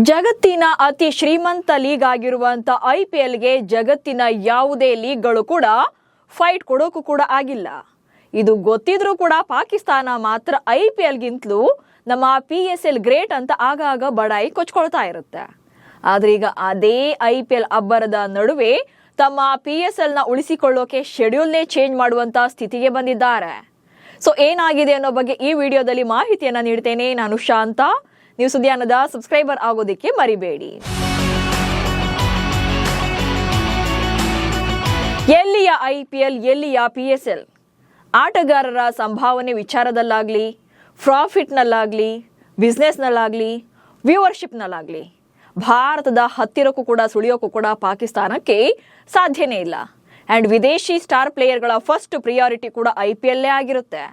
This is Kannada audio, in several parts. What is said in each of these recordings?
ಜಗತ್ತಿನ ಅತಿ ಶ್ರೀಮಂತ ಲೀಗ್ ಆಗಿರುವಂತ ಐಪಿಎಲ್ಗೆ ಜಗತ್ತಿನ ಯಾವುದೇ ಲೀಗ್ಗಳು ಕೂಡ ಫೈಟ್ ಕೊಡೋಕು ಕೂಡ ಆಗಿಲ್ಲ. ಇದು ಗೊತ್ತಿದ್ರೂ ಕೂಡ ಪಾಕಿಸ್ತಾನ ಮಾತ್ರ ಐಪಿಎಲ್ಗಿಂತಲೂ ನಮ್ಮ PSL ಗ್ರೇಟ್ ಅಂತ ಆಗಾಗ ಬಡಾಯಿ ಕೊಚ್ಕೊಳ್ತಾ ಇರುತ್ತೆ. ಆದ್ರೆ ಈಗ ಅದೇ ಐಪಿಎಲ್ ಅಬ್ಬರದ ನಡುವೆ ತಮ್ಮ PSLನ ಉಳಿಸಿಕೊಳ್ಳೋಕೆ ಶೆಡ್ಯೂಲ್ನೇ ಚೇಂಜ್ ಮಾಡುವಂತ ಸ್ಥಿತಿಗೆ ಬಂದಿದ್ದಾರೆ. ಸೊ ಏನಾಗಿದೆ ಅನ್ನೋ ಬಗ್ಗೆ ಈ ವಿಡಿಯೋದಲ್ಲಿ ಮಾಹಿತಿಯನ್ನ ನೀಡ್ತೇನೆ. ನಾನು ಶಾಂತ. ನೀವು ಸುದ್ದಿಯಾನದ ಸಬ್ಸ್ಕ್ರೈಬರ್ ಆಗೋದಕ್ಕೆ ಮರಿಬೇಡಿ. ಎಲ್ಲಿಯ IPL, ಎಲ್ಲಿಯ PSL? ಆಟಗಾರರ ಸಂಭಾವನೆ ವಿಚಾರದಲ್ಲಾಗ್ಲಿ, ಪ್ರಾಫಿಟ್ನಲ್ಲಾಗ್ಲಿ, ಬಿಸ್ನೆಸ್ನಲ್ಲಾಗ್ಲಿ, ವ್ಯೂವರ್ಶಿಪ್ನಲ್ಲಾಗ್ಲಿ ಭಾರತದ ಹತ್ತಿರಕ್ಕೂ ಕೂಡ ಸುಳಿಯೋಕ್ಕೂ ಕೂಡ ಪಾಕಿಸ್ತಾನಕ್ಕೆ ಸಾಧ್ಯನೇ ಇಲ್ಲ. ಆ್ಯಂಡ್ ವಿದೇಶಿ ಸ್ಟಾರ್ ಪ್ಲೇಯರ್ಗಳ ಫಸ್ಟ್ ಪ್ರಿಯಾರಿಟಿ ಕೂಡ IPLೇ ಆಗಿರುತ್ತೆ.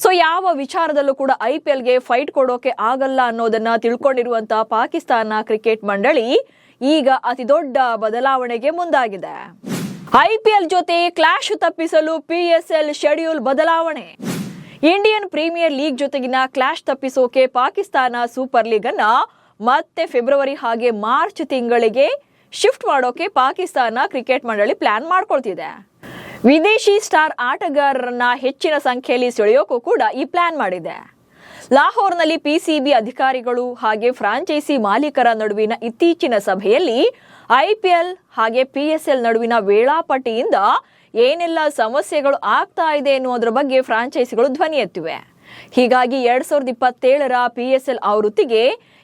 ಸೊ ಯಾವ ವಿಚಾರದಲ್ಲೂ ಕೂಡ IPLಗೆ ಫೈಟ್ ಕೊಡೋಕೆ ಆಗಲ್ಲ ಅನ್ನೋದನ್ನ ತಿಳ್ಕೊಂಡಿರುವಂತ ಪಾಕಿಸ್ತಾನ ಕ್ರಿಕೆಟ್ ಮಂಡಳಿ ಈಗ ಅತಿ ದೊಡ್ಡ ಬದಲಾವಣೆಗೆ ಮುಂದಾಗಿದೆ. IPL ಜೊತೆ ಕ್ಲಾಶ್ ತಪ್ಪಿಸಲು PSL ಶೆಡ್ಯೂಲ್ ಬದಲಾವಣೆ. ಇಂಡಿಯನ್ ಪ್ರೀಮಿಯರ್ ಲೀಗ್ ಜೊತೆಗಿನ ಕ್ಲಾಶ್ ತಪ್ಪಿಸೋಕೆ ಪಾಕಿಸ್ತಾನ ಸೂಪರ್ ಲೀಗ್ ಅನ್ನ ಮತ್ತೆ ಫೆಬ್ರವರಿ ಹಾಗೆ ಮಾರ್ಚ್ ತಿಂಗಳಿಗೆ ಶಿಫ್ಟ್ ಮಾಡೋಕೆ ಪಾಕಿಸ್ತಾನ ಕ್ರಿಕೆಟ್ ಮಂಡಳಿ ಪ್ಲಾನ್ ಮಾಡ್ಕೊಳ್ತಿದೆ. ವಿದೇಶಿ ಸ್ಟಾರ್ ಆಟಗಾರರನ್ನ ಹೆಚ್ಚಿನ ಸಂಖ್ಯೆಯಲ್ಲಿ ಸೆಳೆಯೋಕ್ಕೂ ಕೂಡ ಈ ಪ್ಲಾನ್ ಮಾಡಿದೆ. ಲಾಹೋರ್ನಲ್ಲಿ PCB ಅಧಿಕಾರಿಗಳು ಹಾಗೆ ಫ್ರಾಂಚೈಸಿ ಮಾಲೀಕರ ನಡುವಿನ ಇತ್ತೀಚಿನ ಸಭೆಯಲ್ಲಿ IPL ಹಾಗೆ PSL ನಡುವಿನ ವೇಳಾಪಟ್ಟಿಯಿಂದ ಏನೆಲ್ಲ ಸಮಸ್ಯೆಗಳು ಆಗ್ತಾ ಇದೆ ಎನ್ನುವುದರ ಬಗ್ಗೆ ಫ್ರಾಂಚೈಸಿಗಳು ಧ್ವನಿ ಎತ್ತಿವೆ. ಹೀಗಾಗಿ 2027ರ PSL ಆವೃತ್ತಿಗೆ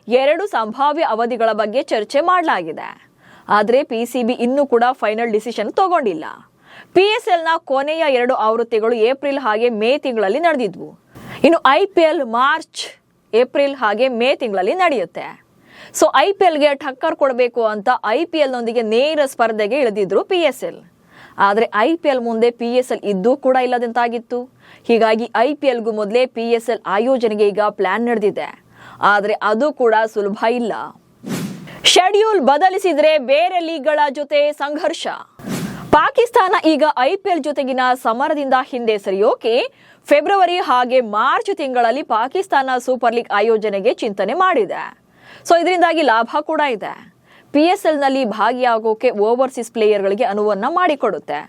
2 ಸಂಭಾವ್ಯ ಅವಧಿಗಳ ಬಗ್ಗೆ ಚರ್ಚೆ ಮಾಡಲಾಗಿದೆ. ಆದರೆ PCB ಇನ್ನೂ ಕೂಡ ಫೈನಲ್ ಡಿಸಿಷನ್ ತಗೊಂಡಿಲ್ಲ. PSLನ ಕೊನೆಯ 2 ಆವೃತ್ತಿಗಳು ಏಪ್ರಿಲ್ ಹಾಗೆ ಮೇ ತಿಂಗಳಲ್ಲಿ ನಡೆದಿದ್ವು. ಇನ್ನು IPL ಮಾರ್ಚ್, ಏಪ್ರಿಲ್ ಹಾಗೆ ಮೇ ತಿಂಗಳಲ್ಲಿ ನಡೆಯುತ್ತೆ. ಸೊ IPLಗೆ ಟಕ್ಕರ್ ಕೊಡಬೇಕು ಅಂತ IPLನೊಂದಿಗೆ ನೇರ ಸ್ಪರ್ಧೆಗೆ ಇಳಿದಿದ್ರು PSL. ಆದರೆ IPL ಮುಂದೆ PSL ಇದ್ದೂ ಕೂಡ ಇಲ್ಲದಂತಾಗಿತ್ತು. ಹೀಗಾಗಿ IPLಗೂ ಮೊದಲೇ PSL ಆಯೋಜನೆಗೆ ಈಗ ಪ್ಲಾನ್ ನಡೆದಿದೆ. ಆದರೆ ಅದು ಕೂಡ ಸುಲಭ ಇಲ್ಲ. ಶೆಡ್ಯೂಲ್ ಬದಲಿಸಿದ್ರೆ ಬೇರೆ ಲೀಗ್ಗಳ ಜೊತೆ ಸಂಘರ್ಷ. ಪಾಕಿಸ್ತಾನ ಈಗ IPL ಜೊತೆಗಿನ ಸಮರದಿಂದ ಹಿಂದೆ ಸರಿಯೋಕೆ ಫೆಬ್ರವರಿ ಹಾಗೆ ಮಾರ್ಚ್ ತಿಂಗಳಲ್ಲಿ ಪಾಕಿಸ್ತಾನ ಸೂಪರ್ ಲೀಗ್ ಆಯೋಜನೆಗೆ ಚಿಂತನೆ ಮಾಡಿದೆ. ಸೊ ಇದರಿಂದಾಗಿ ಲಾಭ ಕೂಡ ಇದೆ. PSLನಲ್ಲಿ ಭಾಗಿಯಾಗೋಕೆ ಓವರ್ಸೀಸ್ ಪ್ಲೇಯರ್ಗಳಿಗೆ ಅನುವನ್ನ ಮಾಡಿಕೊಡುತ್ತೆ.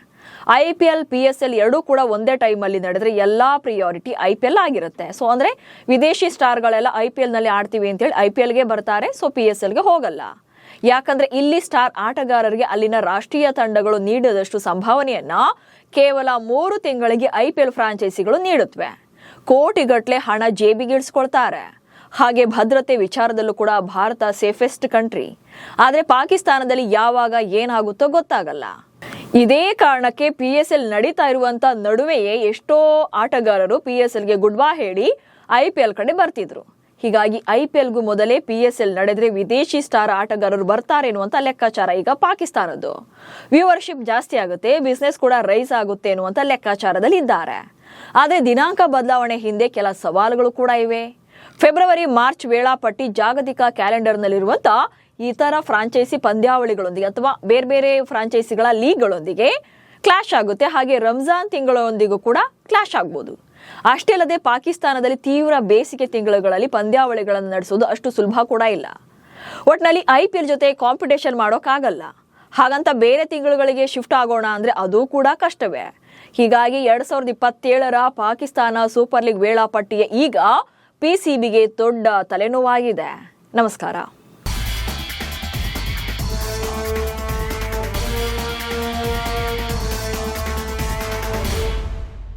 IPL, PSL ಎರಡೂ ಕೂಡ ಒಂದೇ ಟೈಮಲ್ಲಿ ನಡೆದ್ರೆ ಎಲ್ಲಾ ಪ್ರಿಯಾರಿಟಿ IPL ಆಗಿರುತ್ತೆ. ಸೊ ಅಂದ್ರೆ ವಿದೇಶಿ ಸ್ಟಾರ್ಗಳೆಲ್ಲ IPLನಲ್ಲಿ ಆಡ್ತೀವಿ ಅಂತೇಳಿ IPLಗೆ ಬರ್ತಾರೆ. ಸೊ PSLಗೆ ಹೋಗಲ್ಲ. ಯಾಕಂದ್ರೆ ಇಲ್ಲಿ ಸ್ಟಾರ್ ಆಟಗಾರರಿಗೆ ಅಲ್ಲಿನ ರಾಷ್ಟ್ರೀಯ ತಂಡಗಳು ನೀಡದಷ್ಟು ಸಂಭಾವನೆಯನ್ನ ಕೇವಲ 3 ತಿಂಗಳಿಗೆ IPL ಫ್ರಾಂಚೈಸಿಗಳು ನೀಡುತ್ತವೆ. ಕೋಟಿಗಟ್ಟಲೆ ಹಣ ಜೇಬಿಗಿಳಿಸ್ಕೊಳ್ತಾರೆ. ಹಾಗೆ ಭದ್ರತೆ ವಿಚಾರದಲ್ಲೂ ಕೂಡ ಭಾರತ ಸೇಫೆಸ್ಟ್ ಕಂಟ್ರಿ. ಆದ್ರೆ ಪಾಕಿಸ್ತಾನದಲ್ಲಿ ಯಾವಾಗ ಏನಾಗುತ್ತೋ ಗೊತ್ತಾಗಲ್ಲ. ಇದೇ ಕಾರಣಕ್ಕೆ PSL ನಡೀತಾ ಇರುವಂತ ನಡುವೆಯೇ ಎಷ್ಟೋ ಆಟಗಾರರು PSLಗೆ ಗುಡ್ ಬೈ ಹೇಳಿ IPL ಕಡೆ ಬರ್ತಿದ್ರು. ಹೀಗಾಗಿ IPLಗೂ ಮೊದಲೇ PSL ನಡೆದ್ರೆ ವಿದೇಶಿ ಸ್ಟಾರ್ ಆಟಗಾರರು ಬರ್ತಾರೆ ಎನ್ನುವಂತ ಲೆಕ್ಕಾಚಾರ ಈಗ ಪಾಕಿಸ್ತಾನದ್ದು. ವ್ಯೂವರ್ಶಿಪ್ ಜಾಸ್ತಿ ಆಗುತ್ತೆ, ಬಿಸ್ನೆಸ್ ಕೂಡ ರೈಸ್ ಆಗುತ್ತೆ ಎನ್ನುವಂತ ಲೆಕ್ಕಾಚಾರದಲ್ಲಿ ಇದ್ದಾರೆ. ಆದ್ರೆ ದಿನಾಂಕ ಬದಲಾವಣೆ ಹಿಂದೆ ಕೆಲ ಸವಾಲುಗಳು ಕೂಡ ಇವೆ. ಫೆಬ್ರವರಿ ಮಾರ್ಚ್ ವೇಳಾಪಟ್ಟಿ ಜಾಗತಿಕ ಕ್ಯಾಲೆಂಡರ್ನಲ್ಲಿರುವಂತ ಇತರ ಫ್ರಾಂಚೈಸಿ ಪಂದ್ಯಾವಳಿಗಳೊಂದಿಗೆ ಅಥವಾ ಬೇರೆ ಬೇರೆ ಫ್ರಾಂಚೈಸಿಗಳ ಲೀಗ್ಗಳೊಂದಿಗೆ ಕ್ಲಾಶ್ ಆಗುತ್ತೆ. ಹಾಗೆ ರಂಜಾನ್ ತಿಂಗಳೊಂದಿಗೂ ಕೂಡ ಕ್ಲಾಶ್ ಆಗ್ಬೋದು. ಅಷ್ಟೇ ಅಲ್ಲದೆ ಪಾಕಿಸ್ತಾನದಲ್ಲಿ ತೀವ್ರ ಬೇಸಿಗೆ ತಿಂಗಳುಗಳಲ್ಲಿ ಪಂದ್ಯಾವಳಿಗಳನ್ನು ನಡೆಸೋದು ಅಷ್ಟು ಸುಲಭ ಕೂಡ ಇಲ್ಲ. ಒಟ್ನಲ್ಲಿ IPL ಜೊತೆ ಕಾಂಪಿಟೇಷನ್ ಮಾಡೋಕ್ಕಾಗಲ್ಲ. ಹಾಗಂತ ಬೇರೆ ತಿಂಗಳುಗಳಿಗೆ ಶಿಫ್ಟ್ ಆಗೋಣ ಅಂದ್ರೆ ಅದು ಕೂಡ ಕಷ್ಟವೇ. ಹೀಗಾಗಿ 2027ರ ಪಾಕಿಸ್ತಾನ ಸೂಪರ್ ಲೀಗ್ ವೇಳಾಪಟ್ಟಿಯ ಈಗ PCBಗೆ ದೊಡ್ಡ ತಲೆನೋವಾಗಿದೆ. ನಮಸ್ಕಾರ.